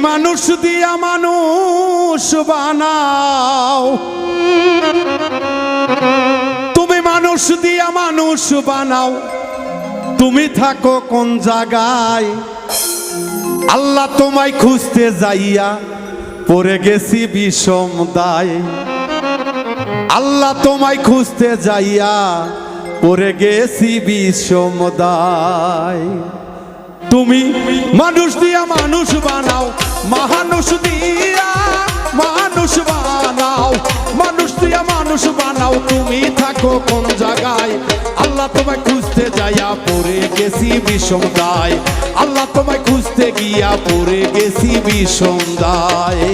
মানুষ দিয়া মানুষ বানাও, তুমি মানুষ দিয়া মানুষ বানাও, তুমি থাকো কোন জায়গায়? আল্লাহ তোমায় খুঁজতে যাইয়া পড়ে গেছি বিষম দায়। আল্লাহ তোমায় খুঁজতে যাইয়া পড়ে গেছি বিষম দায়। তুমি মানুষ দিয়া মানুষ বানাও, মানুষ দিয়া মানুষ বানাও, মানুষ দিয়া মানুষ বানাও, তুমি থাকো কোন জায়গায়? আল্লাহ তোমায় খুঁজতে যাইয়া পড়ে গেছি বিষম দায়। আল্লাহ তোমায় খুঁজতে গিয়া পড়ে গেছি বিষম দায়।